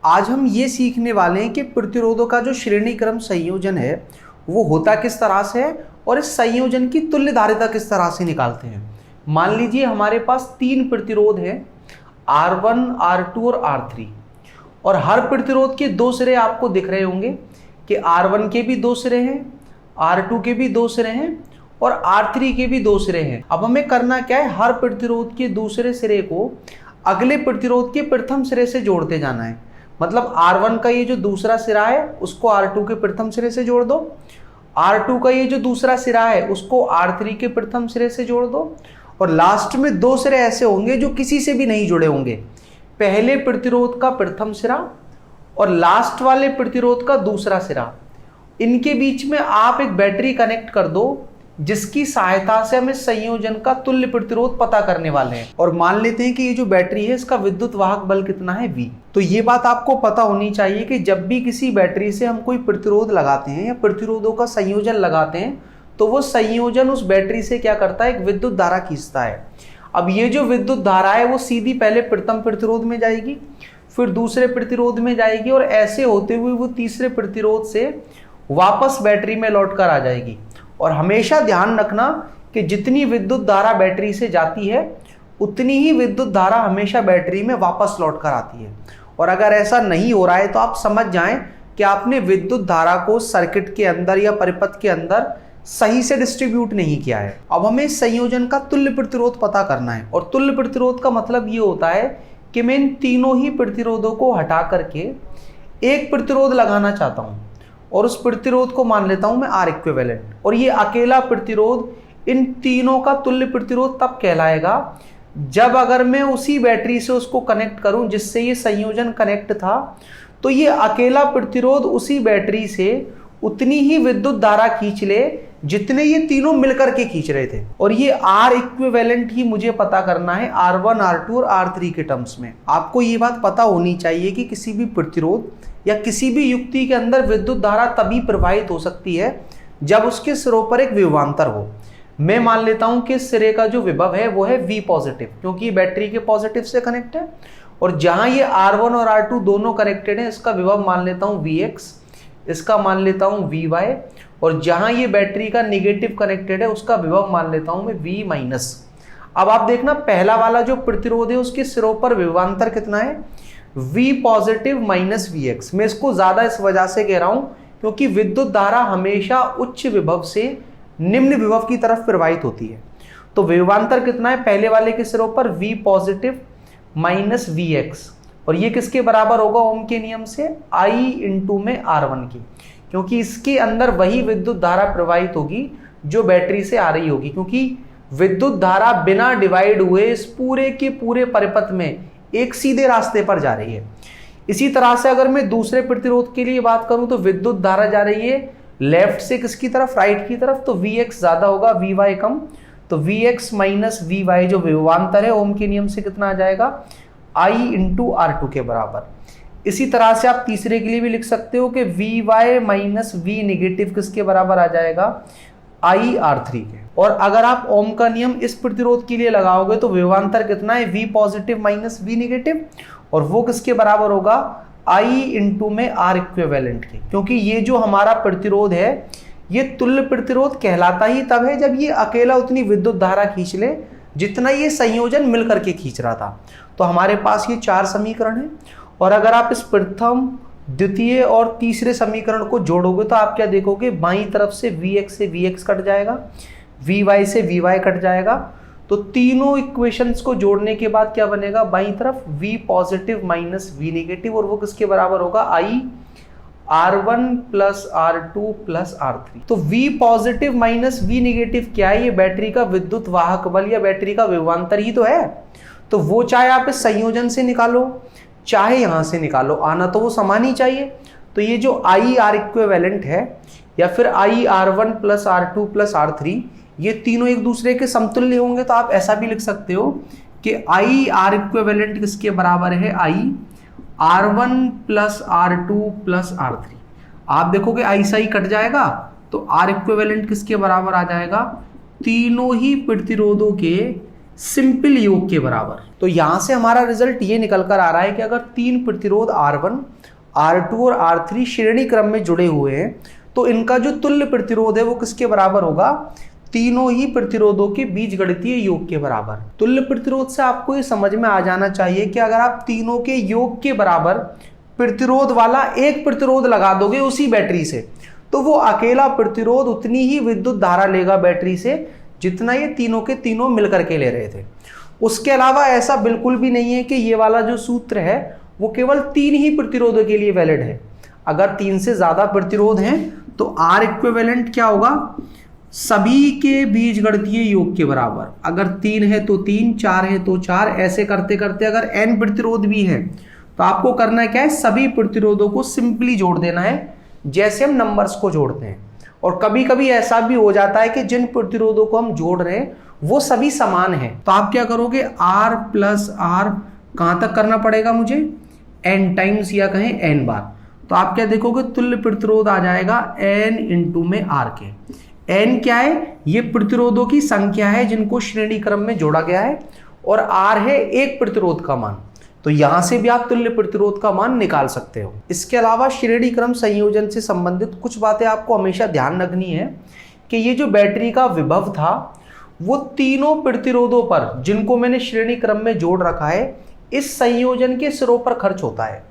आज हम ये सीखने वाले हैं कि प्रतिरोधों का जो श्रेणी क्रम संयोजन है वो होता किस तरह से है और इस संयोजन की तुल्य धारिता किस तरह से निकालते हैं। मान लीजिए हमारे पास तीन प्रतिरोध है R1, R2 और R3 और हर प्रतिरोध के दो सिरे आपको दिख रहे होंगे कि R1 के भी दो सिरे हैं, R2 के भी दो सिरे हैं और R3 के भी दो सिरे हैं। अब हमें करना क्या है, हर प्रतिरोध के दूसरे सिरे को अगले प्रतिरोध के प्रथम सिरे से जोड़ते जाना है। मतलब R1 का ये जो दूसरा सिरा है उसको R2 के प्रथम सिरे से जोड़ दो, R2 का ये जो दूसरा सिरा है उसको R3 के प्रथम सिरे से जोड़ दो और लास्ट में दो सिरे ऐसे होंगे जो किसी से भी नहीं जुड़े होंगे। पहले प्रतिरोध का प्रथम सिरा और लास्ट वाले प्रतिरोध का दूसरा सिरा, इनके बीच में आप एक बैटरी कनेक्ट कर दो जिसकी सहायता से हम इस संयोजन का तुल्य प्रतिरोध पता करने वाले हैं। और मान लेते हैं कि ये जो बैटरी है इसका विद्युत वाहक बल कितना है V। तो ये बात आपको पता होनी चाहिए कि जब भी किसी बैटरी से हम कोई प्रतिरोध लगाते हैं या प्रतिरोधों का संयोजन लगाते हैं तो वो संयोजन उस बैटरी से क्या करता है, एक विद्युत धारा खींचता है। अब ये जो विद्युत धारा है वो सीधी पहले प्रथम प्रतिरोध में जाएगी, फिर दूसरे प्रतिरोध में जाएगी और ऐसे होते हुए वो तीसरे प्रतिरोध से वापस बैटरी में लौट कर आ जाएगी। और हमेशा ध्यान रखना कि जितनी विद्युत धारा बैटरी से जाती है उतनी ही विद्युत धारा हमेशा बैटरी में वापस लौट कर आती है। और अगर ऐसा नहीं हो रहा है तो आप समझ जाएं कि आपने विद्युत धारा को सर्किट के अंदर या परिपथ के अंदर सही से डिस्ट्रीब्यूट नहीं किया है। अब हमें इस संयोजन का तुल्य प्रतिरोध पता करना है और तुल्य प्रतिरोध का मतलब ये होता है कि मैं इन तीनों ही प्रतिरोधों को हटा करके एक प्रतिरोध लगाना चाहता हूं और उस प्रतिरोध को मान लेता हूं मैं R इक्विवेलेंट। और ये अकेला प्रतिरोध इन तीनों का तुल्य प्रतिरोध तब कहलाएगा जब अगर मैं उसी बैटरी से उसको कनेक्ट करूं जिससे ये संयोजन कनेक्ट था, तो ये अकेला प्रतिरोध उसी बैटरी से उतनी ही विद्युत धारा खींच ले जितने ये तीनों मिलकर के खींच रहे थे। और ये R इक्विवेलेंट ही मुझे पता करना है R1, R2 और R3 के टर्म्स में। आपको ये बात पता होनी चाहिए कि किसी भी प्रतिरोध या किसी भी युक्ति के अंदर विद्युत धारा तभी प्रवाहित हो सकती है जब उसके सिरों पर एक विभवांतर हो। मैं मान लेता हूं कि सिरे का जो विभव है वो है V पॉजिटिव, क्योंकि ये बैटरी के पॉजिटिव से कनेक्ट है। और जहां ये R1 और R2 दोनों कनेक्टेड है, इसका विभव मान लेता हूं Vx, इसका मान लेता हूं Vy, और जहां ये बैटरी का निगेटिव कनेक्टेड है उसका विभव मान लेता हूं मैं V माइनस। अब आप देखना पहला वाला जो प्रतिरोध है उसके सिरों पर विभवांतर कितना है, V पॉजिटिव माइनस Vx। मैं इसको ज्यादा इस वजह से कह रहा हूं क्योंकि विद्युत धारा हमेशा उच्च विभव से निम्न विभव की तरफ प्रवाहित होती है। तो विभवांतर कितना है पहले वाले के सिरों पर, V पॉजिटिव माइनस Vx, और ये किसके बराबर होगा ओम के नियम से, I इंटू में R1 की, क्योंकि इसके अंदर वही विद्युत धारा प्रवाहित होगी जो बैटरी से आ रही होगी, क्योंकि विद्युत धारा बिना डिवाइड हुए इस पूरे के पूरे परिपथ में एक सीधे रास्ते पर जा रही है। इसी तरह से अगर मैं दूसरे प्रतिरोध के लिए बात करूं तो विद्युत धारा जा रही है लेफ्ट से किसकी तरफ, राइट की तरफ, तो Vx ज्यादा होगा Vy कम, तो Vx माइनस Vy जो विभवांतर है ओम के नियम से कितना आ जाएगा, I इंटू R2 के बराबर। इसी तरह से आप तीसरे के लिए भी लिख सकते हो कि Vy माइनस V निगेटिव किसके बराबर आ जाएगा, I R3 के। और अगर आप ओम का नियम इस प्रतिरोध के लिए लगाओगे तो विभवांतर कितना है, V positive minus V negative, और वो किसके बराबर होगा, I इंटू में R इक्विवेलेंट के। क्योंकि ये जो हमारा प्रतिरोध है ये तुल्य प्रतिरोध कहलाता ही तब है जब ये अकेला उतनी विद्युत धारा खींच ले जितना ये संयोजन मिलकर के खींच रहा था। तो हमारे पास ये चार समीकरण है और अगर आप इस प्रथम, द्वितीय और तीसरे समीकरण को जोड़ोगे तो आप क्या देखोगे, बाईं तरफ से Vx से Vx कट जाएगा, Vy से Vy कट जाएगा। तो तीनों इक्वेशंस को जोड़ने के बाद क्या बनेगा, बाईं तरफ V positive minus V negative, और वो किसके बराबर होगा, I R1 plus R2 plus R3। तो V positive minus V negative क्या है, ये बैटरी का विद्युत वाहक बल या बैटरी का विभवांतर ही तो है। तो वो चाहे आप इस संयोजन से निकालो चाहे यहां से निकालो, आना तो वो समान ही चाहिए। तो ये जो I R इक्विवेलेंट है या फिर I R1 plus R2 plus R3, ये तीनों एक दूसरे के समतुल्य होंगे। तो आप ऐसा भी लिख सकते हो कि I R इक्विवेलेंट किसके बराबर है, I R1 plus R2 plus R3। आप देखोगे I से I कट जाएगा तो R इक्विवेलेंट किसके बराबर आ जाएगा, तीनों ही प्रतिरोधों के सिंपल योग के बराबर। तो यहां से हमारा रिजल्ट ये निकल कर आ रहा है कि अगर तीन प्रतिरोध R1, R2 और R3 श्रेणी क्रम में जुड़े हुए हैं तो इनका जो तुल्य प्रतिरोध है वो किसके बराबर होगा? तीनों ही प्रतिरोधों के बीजगणितीय योग के बराबर। तुल्य प्रतिरोध से आपको ये समझ में आ जाना चाहिए कि अगर आप तीनों के योग के बराबर प्रतिरोध वाला एक प्रतिरोध लगा दोगे उसी बैटरी से, तो वो अकेला प्रतिरोध उतनी ही विद्युत धारा लेगा बैटरी से जितना ये तीनों के तीनों मिलकर के ले रहे थे। उसके अलावा ऐसा बिल्कुल भी नहीं है कि ये वाला जो सूत्र है वो केवल तीन ही प्रतिरोधों के लिए वैलिड है। अगर तीन से ज्यादा प्रतिरोध हैं तो R इक्विवेलेंट क्या होगा? सभी के बीजगणितीय योग के बराबर। अगर तीन है तो तीन, चार है तो चार, ऐसे करते करते अगर n प्रतिरोध भी है तो आपको करना क्या है? सभी प्रतिरोधों को सिंपली जोड़ देना है जैसे हम नंबर्स को जोड़ते हैं। और कभी कभी ऐसा भी हो जाता है कि जिन प्रतिरोधों को हम जोड़ रहे हैं वो सभी समान हैं, तो आप क्या करोगे? R प्लस R कहां तक करना पड़ेगा मुझे? n टाइम्स या कहें n बार। तो आप क्या देखोगे? तुल्य प्रतिरोध आ जाएगा n इंटू में R के। n क्या है? ये प्रतिरोधों की संख्या है जिनको श्रेणी क्रम में जोड़ा गया है, और R है एक प्रतिरोध का मान। तो यहां से भी आप तुल्य प्रतिरोध का मान निकाल सकते हो। इसके अलावा श्रेणी क्रम संयोजन से संबंधित कुछ बातें आपको हमेशा ध्यान रखनी है कि ये जो बैटरी का विभव था वो तीनों प्रतिरोधों पर जिनको मैंने श्रेणी क्रम में जोड़ रखा है इस संयोजन के सिरों पर खर्च होता है।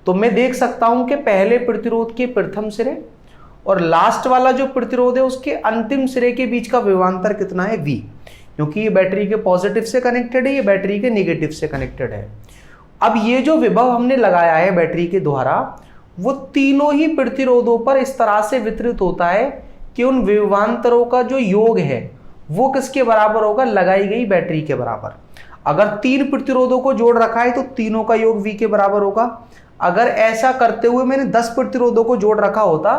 तो मैं देख सकता हूं कि पहले प्रतिरोध के प्रथम सिरे और लास्ट वाला जो प्रतिरोध है उसके अंतिम सिरे के बीच का विभवांतर कितना है? V, क्योंकि ये बैटरी के पॉजिटिव से कनेक्टेड है, ये बैटरी के नेगेटिव से कनेक्टेड है। अब ये जो विभव हमने लगाया है बैटरी के द्वारा वो तीनों ही प्रतिरोधों पर इस तरह से वितरित होता है कि उन विभवांतरों का जो योग है वो किसके बराबर होगा? लगाई गई बैटरी के बराबर। अगर तीन प्रतिरोधों को जोड़ रखा है तो तीनों का योग V के बराबर होगा। अगर ऐसा करते हुए मैंने 10 प्रतिरोधों को जोड़ रखा होता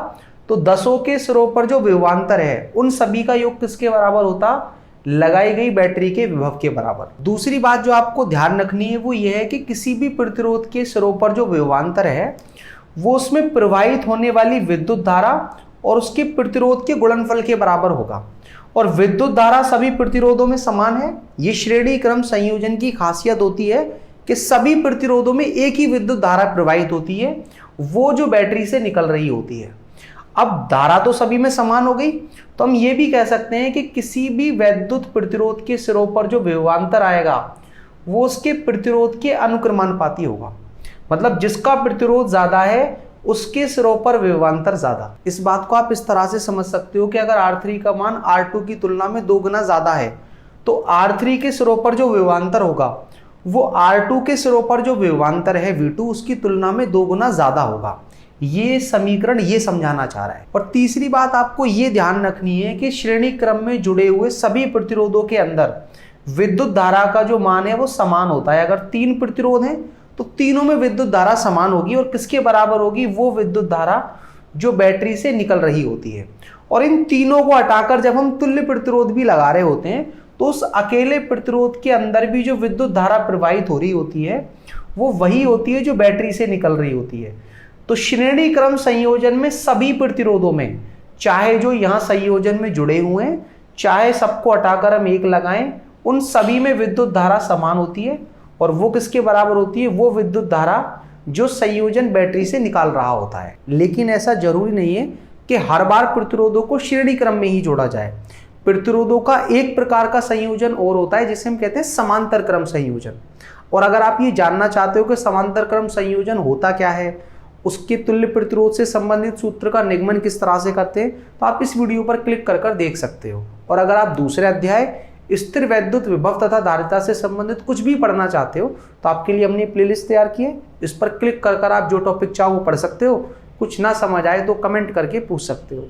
तो 10 के सिरों पर जो विभवांतर है उन सभी का योग किसके बराबर होता? लगाई गई बैटरी के विभव के बराबर। दूसरी बात जो आपको ध्यान रखनी है वो ये है कि किसी भी प्रतिरोध के सिरों पर जो विभवांतर है वो उसमें प्रवाहित होने वाली विद्युत धारा और उसके प्रतिरोध के गुणनफल के बराबर होगा। और विद्युत धारा सभी प्रतिरोधों में समान है। ये श्रेणी क्रम संयोजन की खासियत होती है कि सभी प्रतिरोधों में एक ही विद्युत धारा प्रवाहित होती है, वो जो बैटरी से निकल रही होती है। अब धारा तो सभी में समान हो गई, तो हम ये भी कह सकते हैं कि किसी भी वैद्युत प्रतिरोध के सिरों पर जो विभवांतर आएगा वो उसके प्रतिरोध के अनुक्रमानुपाती होगा। मतलब जिसका प्रतिरोध ज्यादा है उसके सिरों पर विभवांतर ज्यादा। इस बात को आप इस तरह से समझ सकते हो कि अगर R3 का मान R2 की तुलना में 2 गुना ज्यादा है तो R3 के सिरों पर जो विभवांतर होगा वो R2 के सिरों पर जो विभवांतर है V2 उसकी तुलना में 2 गुना ज्यादा होगा। ये समीकरण ये समझाना चाह रहा है। और तीसरी बात आपको ये ध्यान रखनी है कि श्रेणी क्रम में जुड़े हुए सभी प्रतिरोधों के अंदर विद्युत धारा का जो मान है वो समान होता है। अगर तीन प्रतिरोध हैं तो तीनों में विद्युत धारा समान होगी और किसके बराबर होगी? वो विद्युत धारा जो बैटरी से निकल रही होती है। और इन तीनों को हटाकर जब हम तुल्य प्रतिरोध भी लगा रहे होते हैं तो उस अकेले प्रतिरोध के अंदर भी जो विद्युत धारा प्रवाहित हो रही होती है वो वही होती है जो बैटरी से निकल रही होती है। तो श्रेणी क्रम संयोजन में सभी प्रतिरोधों में, चाहे जो यहां संयोजन में जुड़े हुए हैं चाहे सबको हटाकर हम एक लगाएं, उन सभी में विद्युत धारा समान होती है। और वो किसके बराबर होती है? वो विद्युत धारा जो संयोजन बैटरी से निकाल रहा होता है। लेकिन ऐसा जरूरी नहीं है कि हर बार प्रतिरोधों को श्रेणी क्रम में ही जोड़ा जाए। प्रतिरोधों का एक प्रकार का संयोजन और होता है जिसे हम कहते हैं समांतर क्रम संयोजन। और अगर आप ये जानना चाहते हो कि समांतर क्रम संयोजन होता क्या है, उसके तुल्य प्रतिरोध से संबंधित सूत्र का निगमन किस तरह से करते हैं, तो आप इस वीडियो पर क्लिक कर देख सकते हो। और अगर आप दूसरे अध्याय स्थिर वैद्युत विभव तथा धारिता से संबंधित कुछ भी पढ़ना चाहते हो तो आपके लिए हमने प्लेलिस्ट तैयार की है। इस पर क्लिक कर आप जो टॉपिक चाहो वो पढ़ सकते हो। कुछ ना समझ आए तो कमेंट करके पूछ सकते हो।